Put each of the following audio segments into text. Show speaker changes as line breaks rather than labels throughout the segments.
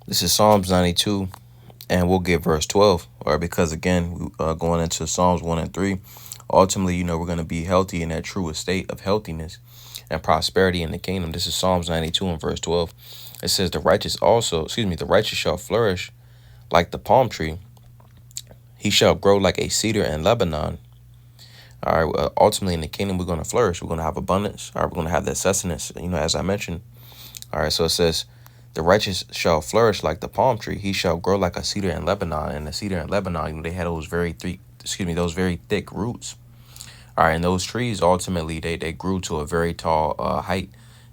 This is Psalms 92, and we'll get verse 12. Or because again, going into Psalms 1 and 3, ultimately, we're going to be healthy in that true state of healthiness and prosperity in the kingdom. This is Psalms 92 and verse 12. It says, the righteous shall flourish like the palm tree. He shall grow like a cedar in Lebanon. All right, ultimately in the kingdom, we're going to flourish. We're going to have abundance. All right, we're going to have that sustenance, as I mentioned. All right, so it says, the righteous shall flourish like the palm tree. He shall grow like a cedar in Lebanon. And the cedar in Lebanon, they had those very thick roots. All right, and those trees ultimately they grew to a very tall height.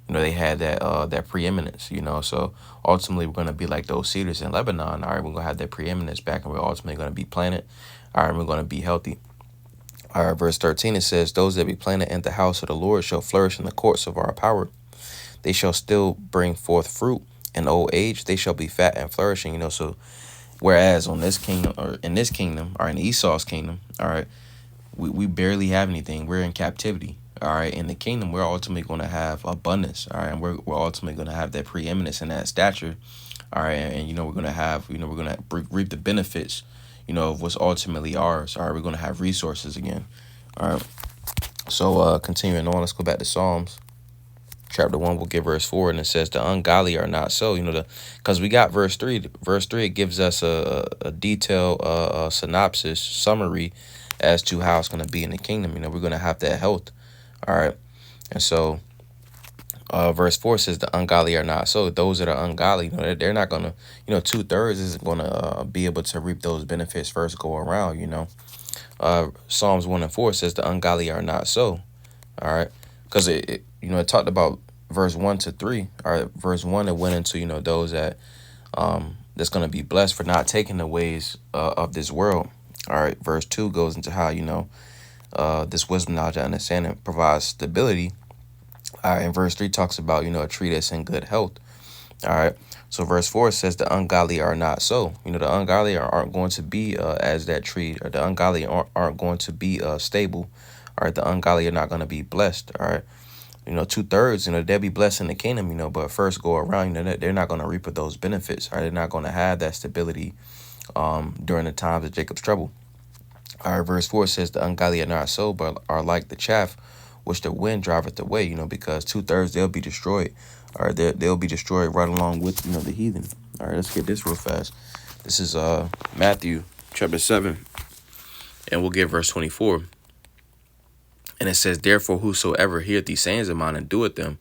They had that preeminence. So ultimately we're gonna be like those cedars in Lebanon. All right, we're gonna have that preeminence back, and we're ultimately gonna be planted. All right, we're gonna be healthy. All right, verse 13 it says, "Those that be planted in the house of the Lord shall flourish in the courts of our power. They shall still bring forth fruit. In old age, they shall be fat and flourishing." So whereas on this kingdom, or in this kingdom, or in Esau's kingdom, all right, we barely have anything. We're in captivity. All right, in the kingdom, we're ultimately going to have abundance. All right, and we're ultimately going to have that preeminence and that stature. All right, and we're going to have, we're going to reap the benefits, of what's ultimately ours. All right, we're going to have resources again. All right, so continuing on, let's go back to Psalms chapter 1. We'll get verse 4, and it says, "The ungodly are not so." Because we got verse 3. Verse 3, it gives us a detailed synopsis, summary as to how it's going to be in the kingdom. We're going to have that health. All right. And so verse 4 says, "The ungodly are not so." Those that are ungodly, they're not going to, 2/3 isn't going to be able to reap those benefits first go around. Psalms 1 and 4 says, "The ungodly are not so." All right. Because it talked about verse 1 to 3. All right. Verse 1, it went into, those that that's going to be blessed for not taking the ways of this world. All right. Verse 2 goes into how, this wisdom, knowledge, and understanding provides stability. All right. And verse 3 talks about, a tree that's in good health. All right. So verse 4 says, "The ungodly are not so." The ungodly aren't going to be as that tree, or the ungodly aren't going to be stable. All right. The ungodly are not going to be blessed. All right. 2/3, they'll be blessed in the kingdom, but first go around, they're not going to reap those benefits. All right. They're not going to have that stability during the times of Jacob's trouble. All right. Verse 4 says, "The ungodly are not so, but are like the chaff which the wind driveth away," because 2/3 they'll be destroyed. All right, they'll be destroyed right along with the heathen. All right, let's get this real fast. This is Matthew chapter 7, and we'll get verse 24. And it says, "Therefore whosoever heareth these sayings of mine and doeth them,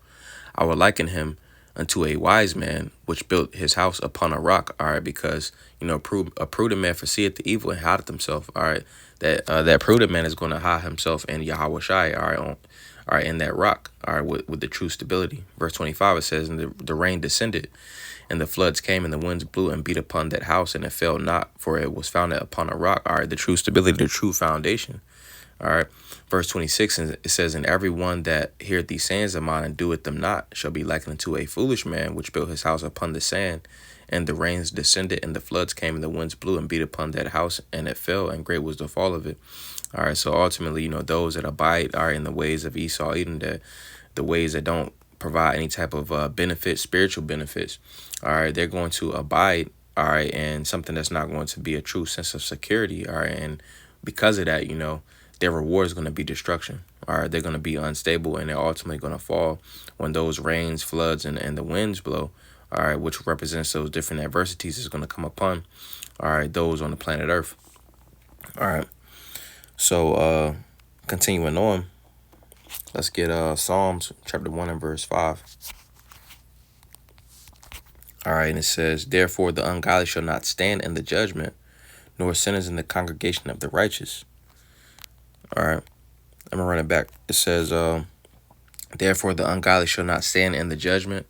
I will liken him unto a wise man which built his house upon a rock." All right, because a prudent man foreseeth the evil and hideth himself. All right, that prudent man is going to hide himself in Yahweh Shai. All right, in that rock. All right, with the true stability. Verse 25, it says, "And the rain descended, and the floods came, and the winds blew and beat upon that house, and it fell not, for it was founded upon a rock." All right, the true stability, the true foundation. All right. Verse 26, it says, "And every one that heareth these sayings of mine and doeth them not shall be likened unto a foolish man which built his house upon the sand. And the rains descended, and the floods came, and the winds blew and beat upon that house, and it fell, and great was the fall of it." All right. So ultimately, those that abide are in the ways of Esau, even the ways that don't provide any type of benefits, spiritual benefits. All right. They're going to abide. All right. And something that's not going to be a true sense of security. All right. And because of that, their reward is going to be destruction. All right, they're going to be unstable, and they're ultimately going to fall when those rains, floods, and the winds blow. All right, which represents those different adversities is going to come upon. All right, those on the planet Earth. All right, so continuing on, let's get Psalms chapter 1 and verse 5. All right, and it says, "Therefore the ungodly shall not stand in the judgment, nor sinners in the congregation of the righteous." All right. I'm going to run it back. It says, "Therefore the ungodly shall not stand in the judgment,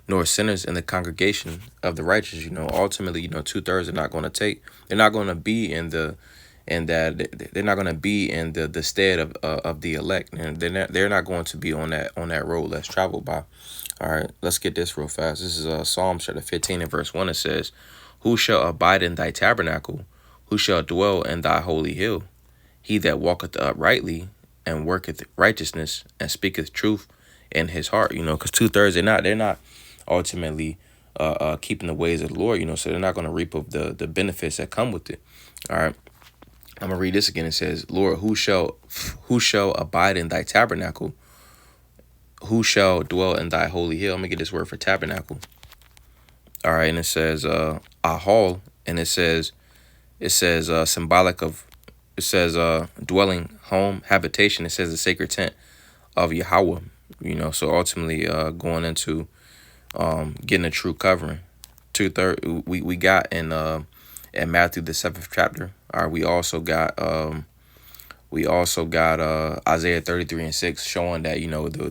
nor sinners in the congregation of the righteous." Ultimately, 2/3 are not going to they're not going to be they're not going to be in the stead of the elect. And they're not going to be on that road less traveled by. All right, let's get this real fast. This is Psalm chapter 15 and verse 1. It says, "Who shall abide in thy tabernacle? Who shall dwell in thy holy hill? He that walketh uprightly and worketh righteousness and speaketh truth in his heart." Because 2/3 they're not ultimately keeping the ways of the Lord, so they're not going to reap of the benefits that come with it. All right. I'm gonna read this again. It says, Lord, who shall abide in thy tabernacle? Who shall dwell in thy holy hill? I'm gonna get this word for tabernacle. All right, and it says a hall, and it says symbolic of, it says dwelling, home, habitation. It says the sacred tent of Yahweh. So ultimately going into getting a true covering. 2/3 we got in Matthew the 7th chapter. All right, we also got Isaiah 33:6 showing that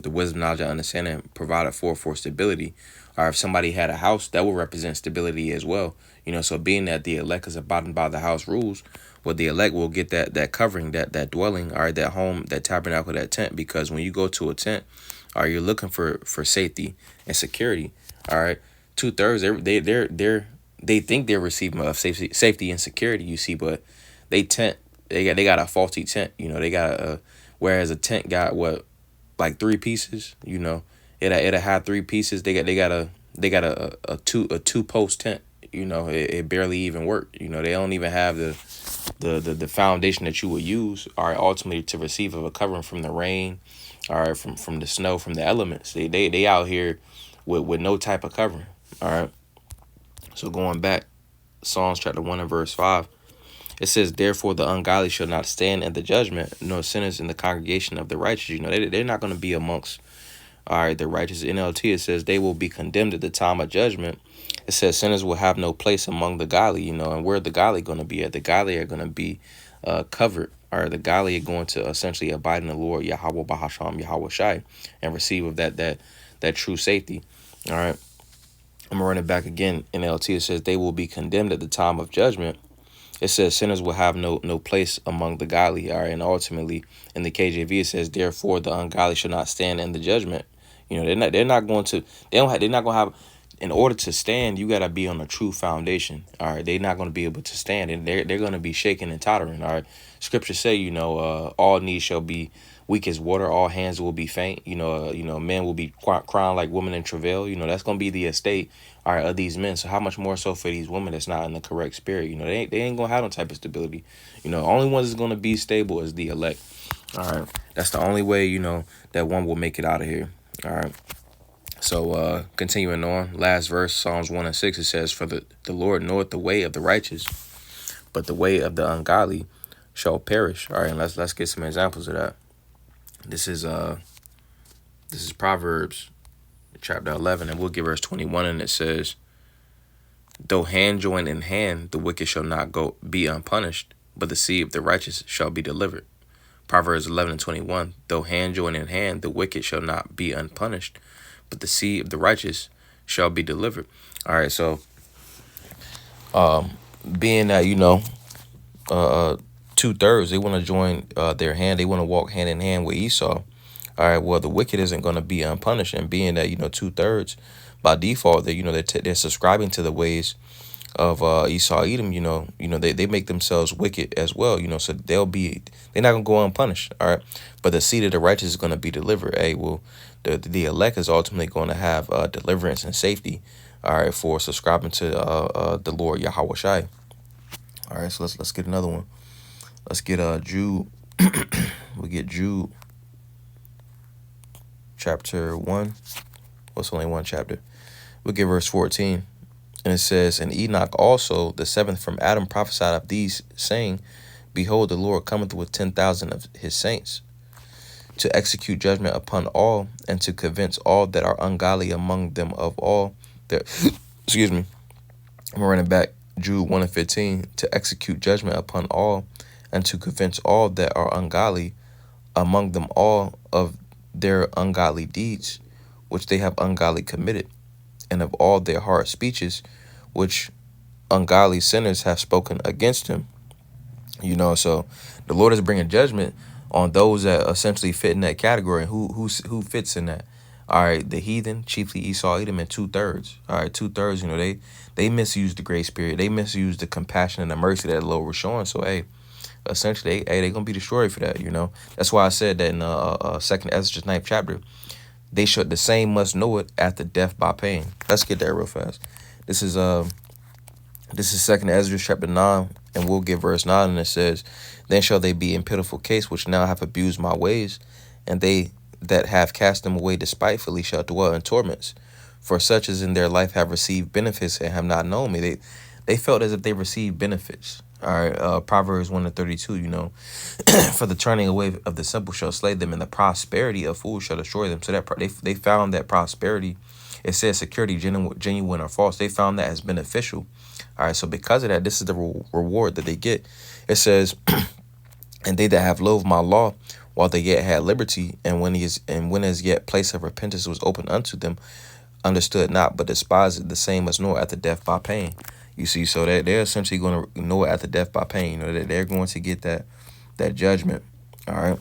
the wisdom, knowledge, and understanding provided for stability. Or if somebody had a house, that would represent stability as well. So being that the elect is abiding by the house rules, well, the elect will get that covering, that dwelling, all right, that home, that tabernacle, that tent. Because when you go to a tent, all right, you're looking for safety and security. All right, 2/3 they think they're receiving of safety and security. You see, but they got a faulty tent. They got whereas a tent got what, like three pieces. It'll have three pieces. They got a two post tent. It barely even worked. They don't even have the foundation that you would use, all right, ultimately to receive of a covering from the rain, all right, from the snow, from the elements. They out here with no type of covering. All right. So going back, Psalms chapter 1 and verse 5. It says, therefore the ungodly shall not stand in the judgment, nor sinners in the congregation of the righteous. They're not going to be amongst, all right, the righteous. NLT, it says they will be condemned at the time of judgment. It says sinners will have no place among the godly, and where the godly going to be at? The godly are going to be covered. All right, the godly are going to essentially abide in the Lord, Yahweh Bahasham, Yahweh Shai, and receive of that true safety. All right, I'm going to run it back again. NLT, it says they will be condemned at the time of judgment. It says sinners will have no place among the godly. All right, and ultimately in the KJV it says, therefore the ungodly shall not stand in the judgment. They're not going to have. In order to stand, you got to be on a true foundation. All right, they're not going to be able to stand, and they're going to be shaking and tottering. All right, scripture say all knees shall be weak as water, all hands will be faint. Men will be crying like women in travail. That's going to be the estate, all right, of these men. So how much more so for these women that's not in the correct spirit? They ain't gonna have no type of stability. Only ones that's gonna be stable is the elect. All right, that's the only way that one will make it out of here. All right. So continuing on, last verse, Psalms 1 and 6, it says, for the Lord knoweth the way of the righteous, but the way of the ungodly shall perish. All right, and let's get some examples of that. This is Proverbs chapter 11, and we'll give verse 21, and it says, though hand join in hand, the wicked shall not be unpunished, but the seed of the righteous shall be delivered. Proverbs 11 and 21, though hand join in hand, the wicked shall not be unpunished, but the seed of the righteous shall be delivered. All right, so being that 2/3 they want to join their hand, they want to walk hand in hand with Esau. All right, well, the wicked isn't going to be unpunished, and being that 2/3 by default, they're subscribing to the ways of Esau, Edom. They make themselves wicked as well. So they're not gonna go unpunished. All right, but the seed of the righteous is gonna be delivered. Hey, well, the elect is ultimately going to have deliverance and safety. All right, for subscribing to the Lord Yahweh Shai. All right, so let's get another one. Let's get Jude. We get Jude chapter 1. What's only one chapter? We'll get verse 14. And it says, and Enoch also, the seventh from Adam, prophesied of these, saying, behold, the Lord cometh with 10,000 of his saints, to execute judgment upon all, and to convince all that are ungodly among them of all their excuse me. I'm running back. Jude 1 and 15, to execute judgment upon all, and to convince all that are ungodly among them all of their ungodly deeds, which they have ungodly committed, and of all their hard speeches, which ungodly sinners have spoken against him. So the Lord is bringing judgment on those that essentially fit in that category. Who fits in that? All right, the heathen, chiefly Esau, Edom, and 2/3. All right, 2/3. They misuse the grace period. They misuse the compassion and the mercy that the Lord was showing. So essentially, they're gonna be destroyed for that. That's why I said that in 2nd Ezra 9th chapter, the same must know it after death by pain. Let's get that real fast. This is Second Ezra chapter 9, and we'll get verse 9, and it says, "Then shall they be in pitiful case which now have abused my ways, and they that have cast them away despitefully shall dwell in torments. For such as in their life have received benefits and have not known me." They felt as if they received benefits. All right, Proverbs 1:32, for the turning away of the simple shall slay them, and the prosperity of fools shall destroy them. So that they found that prosperity, it says security, genuine or false, they found that as beneficial. All right, so because of that, this is the reward that they get. It says, "And they that have loathed my law, while they yet had liberty, and when as yet place of repentance was open unto them, understood not, but despised it, the same must know after death by pain." You see, so they're essentially going to know after death by pain. That they're going to get that judgment. All right,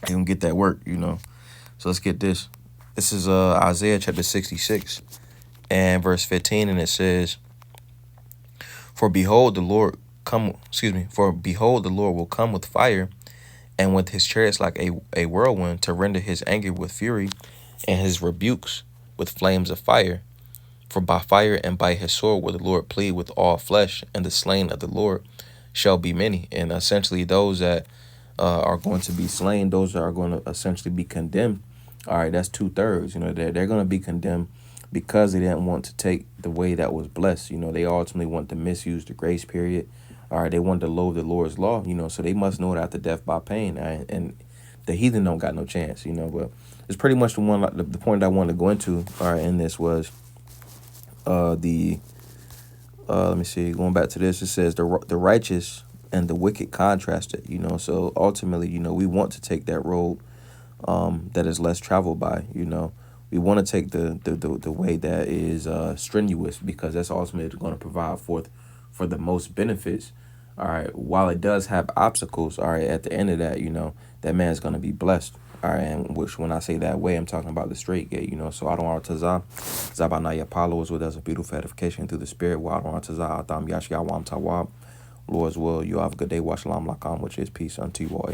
they're gonna get that work. So let's get this. This is Isaiah chapter 66 and verse 15, and it says, For behold, the Lord will come with fire, and with his chariots like a whirlwind, to render his anger with fury, and his rebukes with flames of fire. For by fire and by his sword will the Lord plead with all flesh, and the slain of the Lord shall be many. And essentially, those that are going to be slain, those that are going to essentially be condemned. All right, that's 2/3. They're going to be condemned because they didn't want to take the way that was blessed. They ultimately want to misuse the grace period. All right, they want to loathe the Lord's law. So they must know it after death by pain. And the heathen don't got no chance. But it's pretty much the point I wanted to go into. All right, in this was. Let me see, going back to this, it says the righteous and the wicked contrasted. So ultimately, we want to take that road that is less traveled by. We want to take the way that is strenuous, because that's ultimately going to provide forth for the most benefits. All right, while it does have obstacles, all right, at the end of that, that man is going to be blessed. All right, and which, when I say that way, I'm talking about the straight gate. So I don't want to Zabanaya Palo is with us, a beautiful edification through the spirit. Well, I don't want to Adam Yashiyawam Tawab. Lord's will, you have a good day. Wa shalom lakam, which is peace unto you all.